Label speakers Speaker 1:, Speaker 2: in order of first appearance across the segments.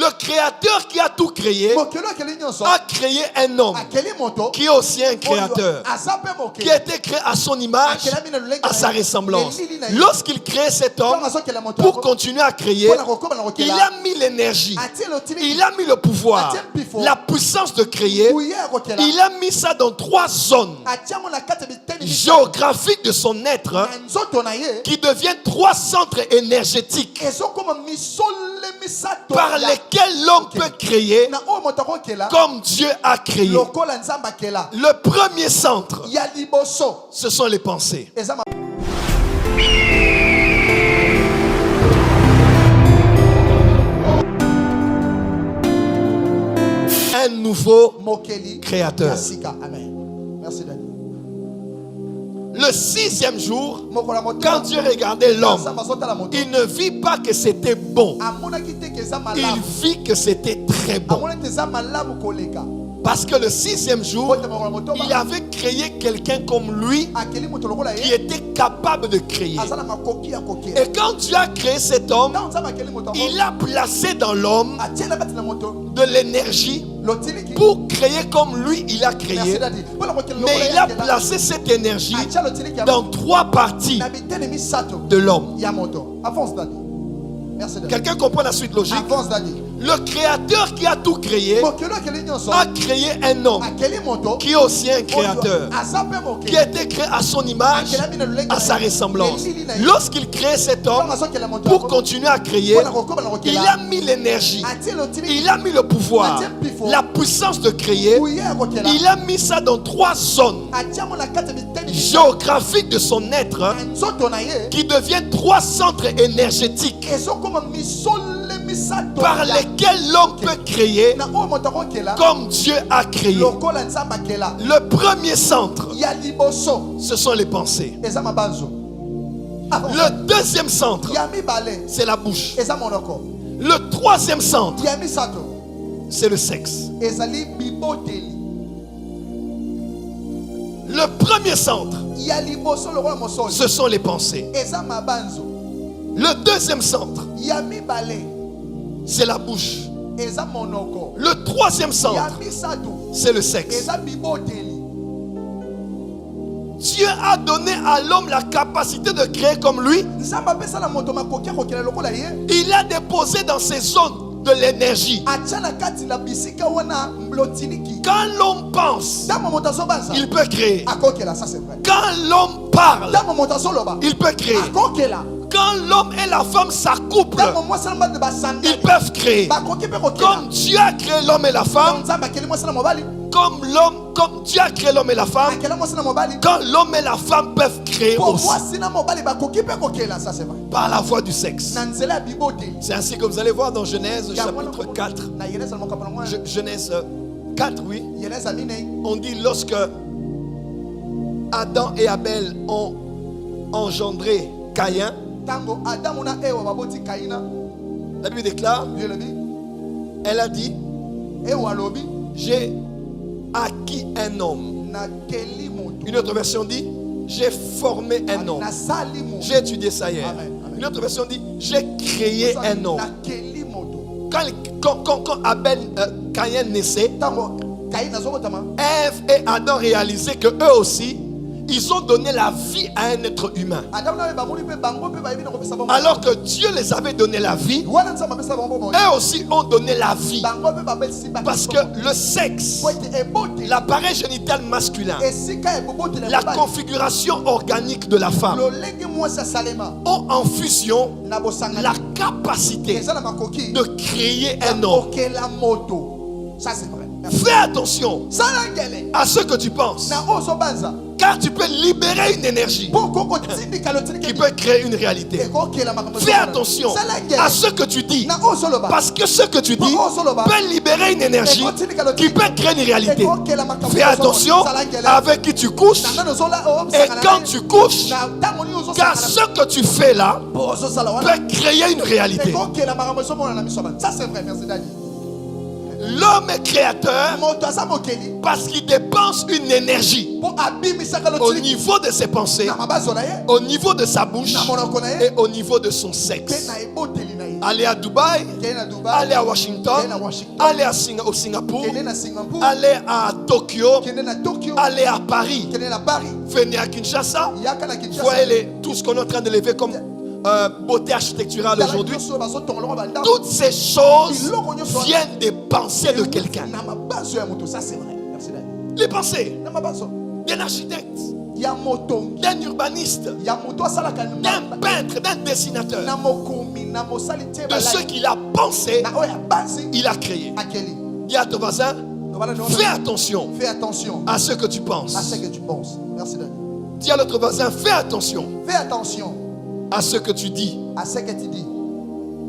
Speaker 1: Le créateur qui a tout créé a créé un homme qui est aussi un créateur, qui a été créé à son image, à sa ressemblance. Lorsqu'il crée cet homme pour continuer à créer, il a mis l'énergie, il a mis le pouvoir, la puissance de créer. Il a mis ça dans 3 zones géographiques de son être qui deviennent 3 centres énergétiques par lesquels l'homme peut créer comme Dieu a créé. Le premier centre, ce sont les pensées. Un nouveau créateur.
Speaker 2: Merci, Daniel.
Speaker 1: Le 6e jour, quand Dieu regardait l'homme, il ne vit pas que c'était bon. Il vit que c'était très bon. Parce que le 6e jour, il avait créé quelqu'un comme lui qui était capable de créer. Et quand Dieu a créé cet homme, il a placé dans l'homme de l'énergie pour créer comme lui il a créé. Mais il a placé cette énergie dans 3 parties de l'homme. Quelqu'un comprend la suite logique? Le créateur qui a tout créé a créé un homme qui est aussi un créateur, qui a été créé à son image, à sa ressemblance. Lorsqu'il crée cet homme pour continuer à créer, il a mis l'énergie, il a mis le pouvoir, la puissance de créer. Il a mis ça dans 3 zones géographiques de son être qui deviennent 3 centres énergétiques par lesquels l'homme peut créer comme Dieu a créé. Le premier centre, ce sont les pensées. Le deuxième centre, c'est la bouche. Le 3e centre, c'est le sexe. Le premier centre, ce sont les pensées. Le 2e centre, c'est la bouche. Le 3e centre, c'est le sexe. Dieu a donné à l'homme la capacité de créer comme lui. Il a déposé dans ses zones de l'énergie. Quand l'homme pense, il peut créer. Quand l'homme parle, il peut créer. Quand l'homme et la femme s'accouplent, ils peuvent créer. Comme Dieu a créé l'homme et la femme, comme Dieu a créé l'homme et la femme, quand l'homme et la femme peuvent créer aussi par la voie du sexe. C'est ainsi que vous allez voir dans Genèse chapitre 4. Genèse 4, oui. On dit lorsque Adam et Abel ont engendré Caïn, la Bible déclare, elle a dit, j'ai acquis un homme. Une autre version dit, j'ai formé un homme. J'ai étudié ça hier. Une autre version dit, j'ai créé un homme. Quand Caïn naissait, Ève et Adam réalisaient que eux aussi, ils ont donné la vie à un être humain. Alors que Dieu les avait donné la vie, eux aussi ont donné la vie. Parce que le sexe, l'appareil génital masculin, la configuration organique de la femme ont en fusion la capacité de créer un homme. Fais attention à ce que tu penses, car tu peux libérer une énergie qui peut créer une réalité. Fais attention à ce que tu dis, parce que ce que tu dis peut libérer une énergie qui peut créer une réalité. Fais attention avec qui tu couches et quand tu couches, car ce que tu fais là peut créer une réalité.
Speaker 2: Ça c'est vrai, merci Daniel.
Speaker 1: L'homme est créateur parce qu'il dépense une énergie au niveau de ses pensées, au niveau de sa bouche et au niveau de son sexe. aller à Dubaï, aller à Washington, aller au Singapour, aller à Tokyo, aller à Paris, venez à Kinshasa. Voyez tout ce qu'on est en train de lever comme beauté architecturale aujourd'hui. Toutes ces choses viennent des pensées de quelqu'un. Les pensées d'un architecte, d'un urbaniste, d'un peintre, d'un dessinateur, de ce qu'il a pensé, il a créé. Dis à ton voisin, fais attention à ce que tu penses.
Speaker 2: Merci Daniel.
Speaker 1: Dis à l'autre voisin, fais attention à ce que tu dis.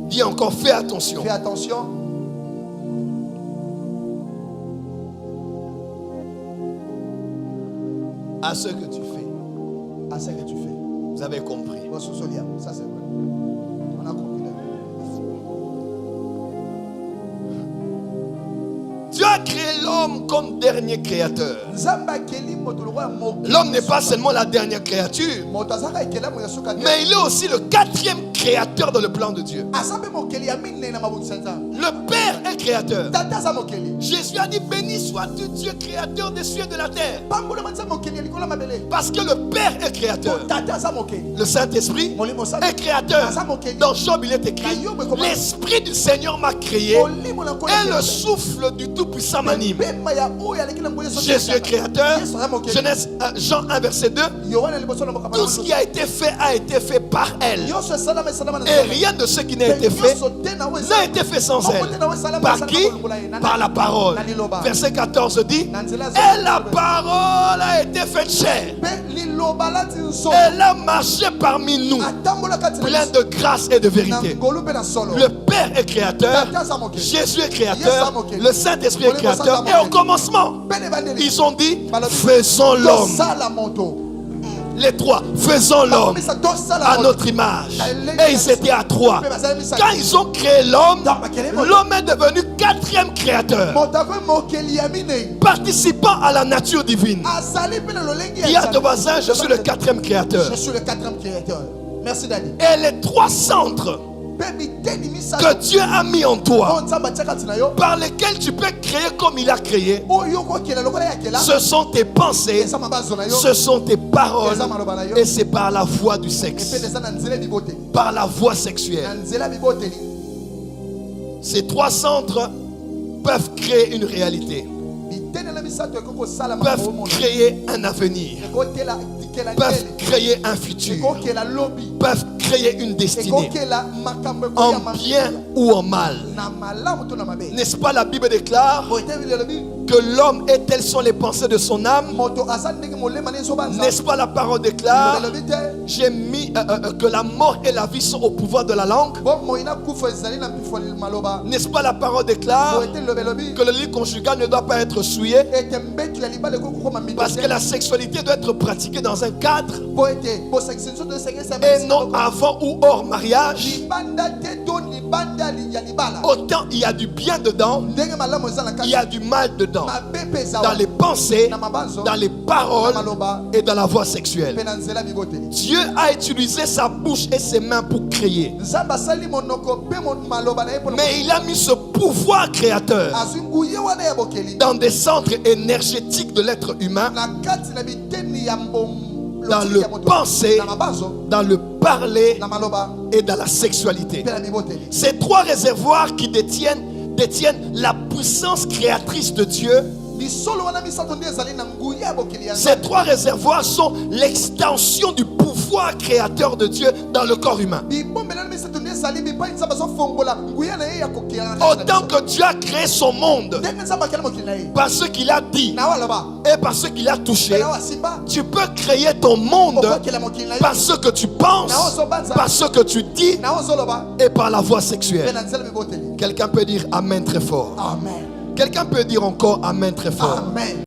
Speaker 1: Dis encore, fais attention.
Speaker 2: Fais attention.
Speaker 1: À ce que tu fais.
Speaker 2: À ce que tu fais.
Speaker 1: Vous avez compris.
Speaker 2: Ça c'est vrai. On a compris.
Speaker 1: Dieu a créé l'homme comme dernier créateur. L'homme n'est pas seulement la dernière créature, mais il est aussi le quatrième créateur dans le plan de Dieu. Le Père est créateur. Jésus a dit, béni sois-tu Dieu créateur des cieux et de la terre. Parce que le Père est créateur. Le Saint-Esprit est créateur. Dans Job il est écrit, l'Esprit du Seigneur m'a créé et le souffle du Tout-Puissant m'anime. Jésus est créateur. Genèse, Jean 1 verset 2. Tout ce qui a été fait par elle. Et rien de ce qui n'a été fait n'a été fait sans elle. Par qui? Par la parole. Verset 14 dit, et la parole a été faite chair. Elle a marché parmi nous, plein de grâce et de vérité. Le Père est créateur, Jésus est créateur, le Saint-Esprit est créateur. Et au commencement, ils ont dit, faisons l'homme. Les trois, faisons l'homme à notre image. Et ils étaient à trois. Quand ils ont créé l'homme, l'homme est devenu quatrième créateur, participant à la nature divine. Dis à ton voisin, je suis le quatrième créateur.
Speaker 2: Je suis le quatrième créateur. Merci Daniel.
Speaker 1: Et les trois centres que Dieu a mis en toi, par lesquels tu peux créer comme il a créé, ce sont tes pensées, ce sont tes paroles, et c'est par la voie du sexe, par la voie sexuelle. Ces trois centres peuvent créer une réalité, peuvent créer un avenir, peuvent créer un futur, peuvent créer une destinée, en bien ou en mal. N'est-ce pas, la Bible déclare que l'homme et telles sont les pensées de son âme? N'est-ce pas, la parole déclare, j'ai mis que la mort et la vie sont au pouvoir de la langue? N'est-ce pas, la parole déclare que le lit conjugal ne doit pas être souillé, parce que la sexualité doit être pratiquée dans un cadre et non avant ou hors mariage? Autant il y a du bien dedans, il y a du mal dedans, dans les pensées, dans les paroles et dans la voie sexuelle. Dieu a utilisé sa bouche et ses mains pour créer, mais il a mis ce pouvoir créateur dans des centres énergétiques de l'être humain, dans le penser, dans le parler et dans la sexualité. Ces trois réservoirs qui détiennent la puissance créatrice de Dieu. Ces trois réservoirs sont l'extension du pouvoir créateur de Dieu dans le corps humain. Autant que Dieu a créé son monde par ce qu'il a dit et par ce qu'il a touché, tu peux créer ton monde par ce que tu penses, par ce que tu dis et par la voie sexuelle. Quelqu'un peut dire Amen très fort.
Speaker 2: Amen.
Speaker 1: Quelqu'un peut dire encore Amen très fort.
Speaker 2: Amen.